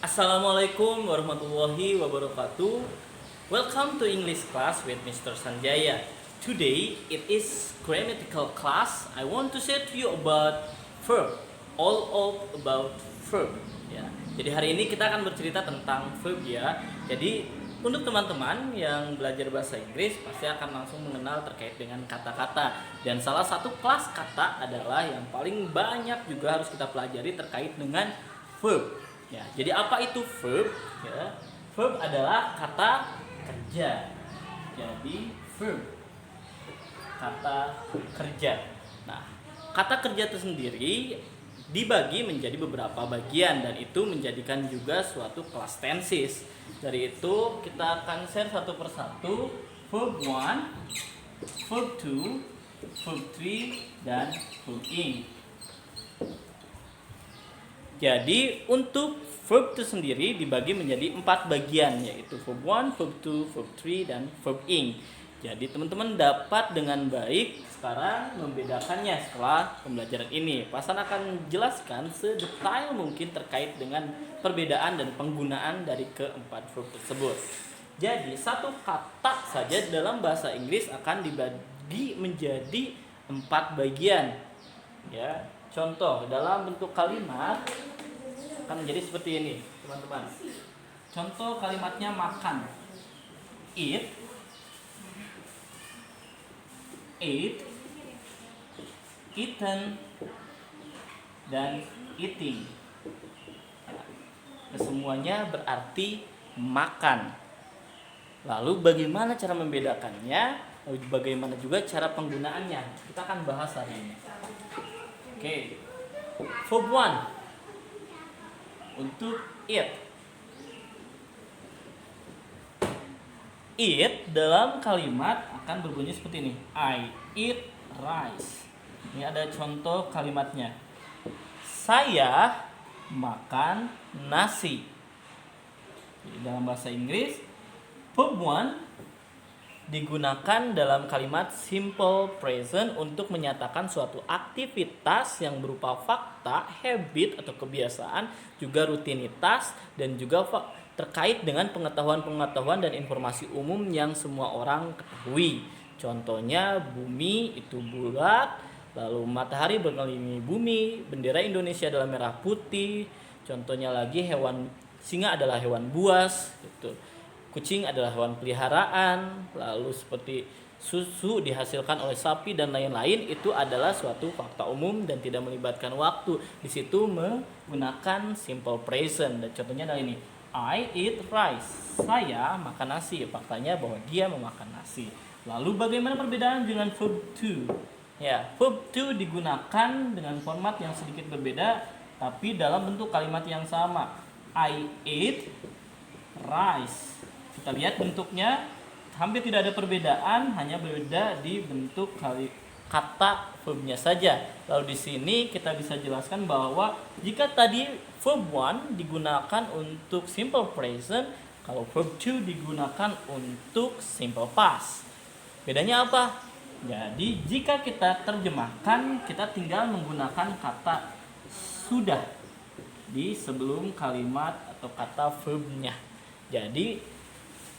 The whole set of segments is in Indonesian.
Assalamualaikum warahmatullahi wabarakatuh. Welcome to English class with Mr. Sanjaya. Today it is grammatical class. I want to share to you about verb. All about verb. Ya. Jadi hari ini kita akan bercerita tentang verb ya. Jadi untuk teman-teman yang belajar bahasa Inggris pasti akan langsung mengenal terkait dengan kata-kata. Dan salah satu kelas kata adalah yang paling banyak juga harus kita pelajari terkait dengan verb. Ya, jadi apa itu verb? Ya, verb adalah kata kerja. Jadi verb kata kerja. Nah, kata kerja itu sendiri dibagi menjadi beberapa bagian dan itu menjadikan juga suatu kelas tenses. Dari itu kita akan share satu persatu verb 1, verb 2, verb 3 dan verb ing. Jadi untuk verb itu sendiri dibagi menjadi 4 bagian, yaitu verb 1, verb 2, verb 3 dan verb ing. Jadi teman-teman dapat dengan baik sekarang membedakannya setelah pembelajaran ini. Pasan akan jelaskan sedetail mungkin terkait dengan perbedaan dan penggunaan dari keempat verb tersebut. Jadi satu kata saja dalam bahasa Inggris akan dibagi menjadi 4 bagian. Ya. Contoh dalam bentuk kalimat akan menjadi seperti ini, teman-teman. Contoh kalimatnya makan. Eat, ate, eaten, dan eating. Kesemuanya berarti makan. Lalu bagaimana cara membedakannya? Lalu bagaimana juga cara penggunaannya? Kita akan bahas hari ini. Oke, verb 1 untuk eat. Eat dalam kalimat akan berbunyi seperti ini. I eat rice. Ini ada contoh kalimatnya. Saya makan nasi. Jadi dalam bahasa Inggris, verb 1 digunakan dalam kalimat simple present untuk menyatakan suatu aktivitas yang berupa fakta, habit atau kebiasaan, juga rutinitas dan juga terkait dengan pengetahuan-pengetahuan dan informasi umum yang semua orang ketahui. Contohnya bumi itu bulat, lalu matahari berkelilingi bumi, bendera Indonesia adalah merah putih. Contohnya lagi hewan singa adalah hewan buas gitu. Kucing adalah hewan peliharaan, lalu seperti susu dihasilkan oleh sapi dan lain-lain. Itu adalah suatu fakta umum dan tidak melibatkan waktu. Di situ menggunakan simple present. Dan contohnya adalah ini, I eat rice. Saya makan nasi. Faktanya bahwa dia memakan nasi. Lalu bagaimana perbedaan dengan verb 2? Ya, verb 2 digunakan dengan format yang sedikit berbeda, tapi dalam bentuk kalimat yang sama. I eat rice. Kita lihat bentuknya hampir tidak ada perbedaan, hanya berbeda di bentuk kata verbnya saja. Lalu di sini kita bisa jelaskan bahwa jika tadi verb 1 digunakan untuk simple present, kalau verb 2 digunakan untuk simple past. Bedanya apa? Jadi jika kita terjemahkan, kita tinggal menggunakan kata sudah di sebelum kalimat atau kata verbnya. Jadi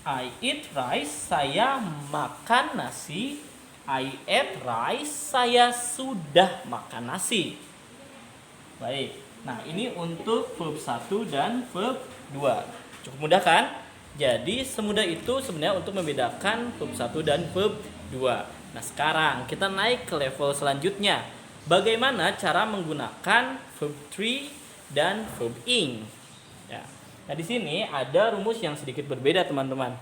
I eat rice, saya makan nasi. I ate rice, saya sudah makan nasi. Baik, nah ini untuk verb 1 dan verb 2. Cukup mudah kan? Jadi semudah itu sebenarnya untuk membedakan verb 1 dan verb 2. Nah sekarang kita naik ke level selanjutnya. Bagaimana cara menggunakan verb 3 dan verb ing? Ya. Nah di sini ada rumus yang sedikit berbeda teman-teman.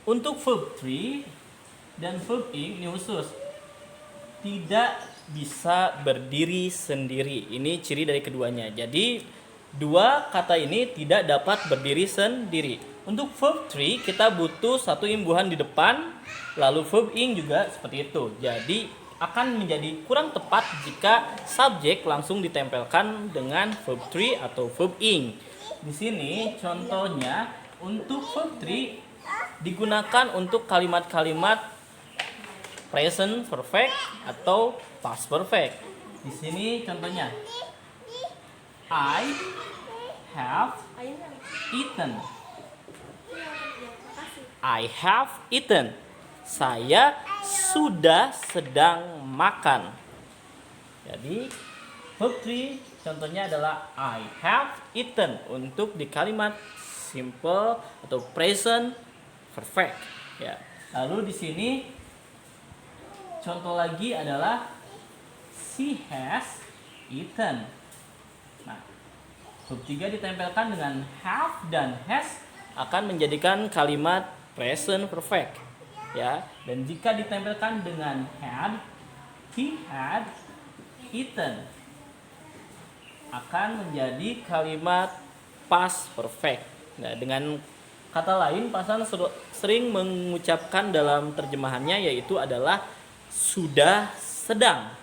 Untuk verb 3 dan verb ing ini khusus tidak bisa berdiri sendiri. Ini ciri dari keduanya. Jadi dua kata ini tidak dapat berdiri sendiri. Untuk verb 3 kita butuh satu imbuhan di depan, lalu verb ing juga seperti itu. Jadi akan menjadi kurang tepat jika subjek langsung ditempelkan dengan verb 3 atau verb ing. Di sini contohnya untuk verb 3 digunakan untuk kalimat-kalimat present perfect atau past perfect. Di sini contohnya I have eaten. I have eaten. Saya sudah sedang makan. Jadi verb 3 contohnya adalah I have eaten untuk di kalimat simple atau present perfect. Ya. Lalu di sini contoh lagi adalah she has eaten. Nah, verb 3 ditempelkan dengan have dan has akan menjadikan kalimat present perfect. Ya, dan jika ditempelkan dengan had, he had eaten akan menjadi kalimat past perfect. Nah, dengan kata lain, Pasan sering mengucapkan dalam terjemahannya yaitu adalah sudah sedang.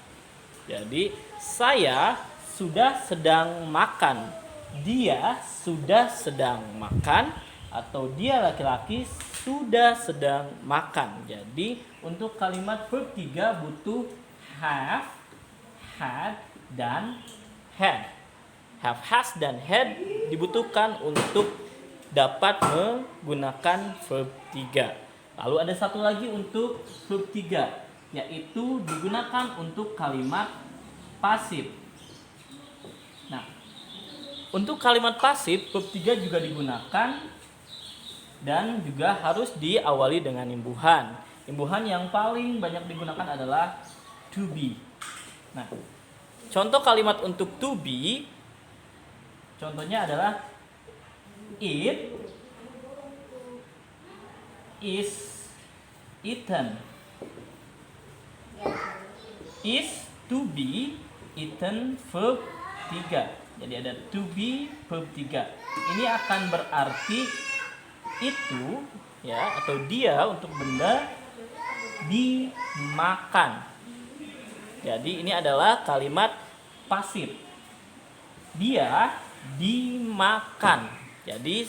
Jadi, saya sudah sedang makan. Dia sudah sedang makan atau dia laki-laki sudah sedang makan. Jadi, untuk kalimat verb 3 butuh have, had, dan had. Have, has, dan had dibutuhkan untuk dapat menggunakan verb 3. Lalu ada satu lagi untuk verb 3, yaitu digunakan untuk kalimat pasif. Nah, untuk kalimat pasif, verb 3 juga digunakan dan juga harus diawali dengan imbuhan. Imbuhan yang paling banyak digunakan adalah to be. Nah, contoh kalimat untuk to be, contohnya adalah it is eaten. Is to be eaten verb 3. Jadi ada to be verb 3. Ini akan berarti itu ya atau dia untuk benda dimakan. Jadi ini adalah kalimat pasif. Dia dimakan. Jadi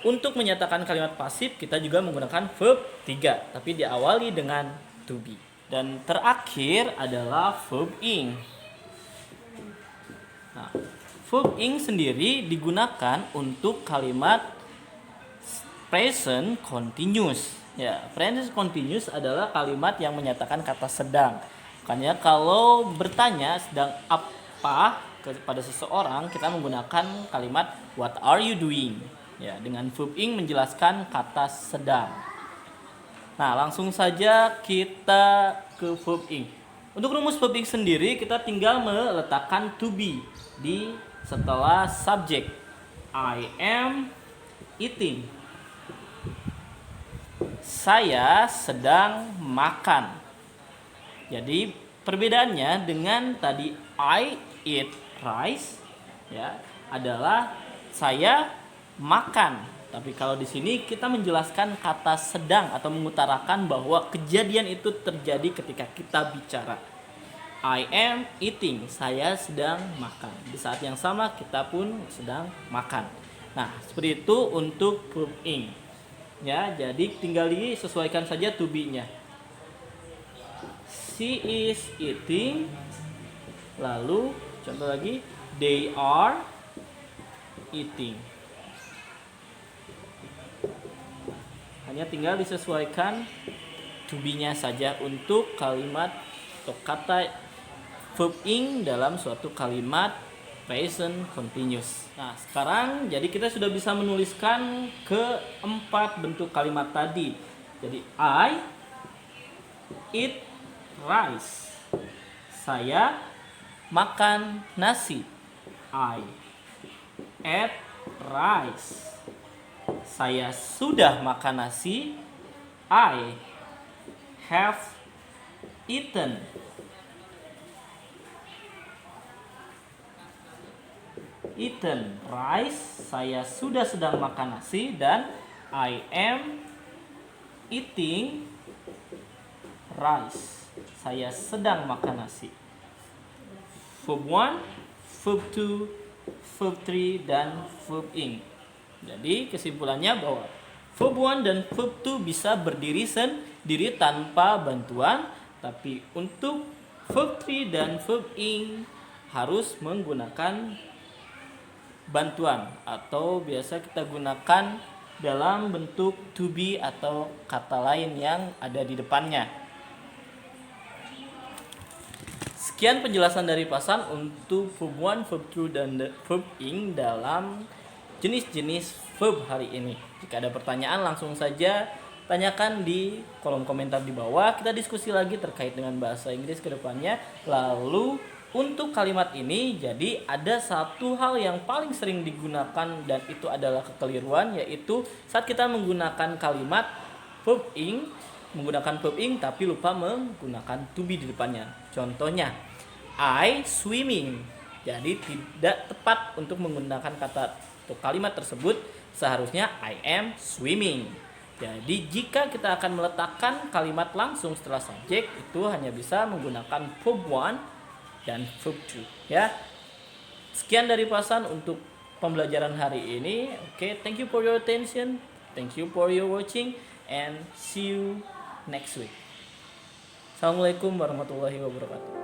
untuk menyatakan kalimat pasif kita juga menggunakan verb 3 tapi diawali dengan to be. Dan terakhir adalah verb ing. Nah, verb ing sendiri digunakan untuk kalimat present continuous. Ya, present continuous adalah kalimat yang menyatakan kata sedang. Makanya kalau bertanya sedang apa kepada seseorang, kita menggunakan kalimat what are you doing? Ya, dengan verb ing menjelaskan kata sedang. Nah, langsung saja kita ke verb ing. Untuk rumus verb ing sendiri kita tinggal meletakkan to be di setelah subjek. I am eating. Saya sedang makan. Jadi perbedaannya dengan tadi I eat rice ya adalah saya makan. Tapi kalau di sini kita menjelaskan kata sedang atau mengutarakan bahwa kejadian itu terjadi ketika kita bicara. I am eating. Saya sedang makan. Di saat yang sama kita pun sedang makan. Nah, seperti itu untuk verb ing. Ya, jadi tinggal disesuaikan saja to be-nya. She is eating. Lalu contoh lagi, they are eating. Hanya tinggal disesuaikan to be-nya saja untuk kalimat atau kata verb ing dalam suatu kalimat present continuous. Nah, sekarang jadi kita sudah bisa menuliskan keempat bentuk kalimat tadi. Jadi I eat rice. Saya makan nasi. I ate rice. Saya sudah makan nasi. I have eaten. Eaten rice. Saya sudah sedang makan nasi. Dan I am eating rice. Saya sedang makan nasi. Verb 1, verb 2, verb 3, dan verb ing. Jadi kesimpulannya bahwa verb 1 dan verb 2 bisa berdiri sendiri tanpa bantuan. Tapi untuk verb 3 dan verb ing harus menggunakan bantuan atau biasa kita gunakan dalam bentuk to be atau kata lain yang ada di depannya. Sekian penjelasan dari Pasan untuk verb 1, verb 2, dan verb ing dalam jenis-jenis verb hari ini. Jika ada pertanyaan langsung saja tanyakan di kolom komentar di bawah. Kita diskusi lagi terkait dengan bahasa Inggris ke depannya. Lalu untuk kalimat ini, jadi ada satu hal yang paling sering digunakan dan itu adalah kekeliruan, yaitu saat kita menggunakan kalimat verb ing, menggunakan verb ing tapi lupa menggunakan to be di depannya. Contohnya, I swimming. Jadi tidak tepat untuk menggunakan kata atau kalimat tersebut, seharusnya I am swimming. Jadi jika kita akan meletakkan kalimat langsung setelah subjek, itu hanya bisa menggunakan verb 1 dan verb 2 ya. Sekian dari Pasan untuk pembelajaran hari ini. Oke, thank you for your attention. Thank you for your watching and see you next week. Assalamualaikum warahmatullahi wabarakatuh.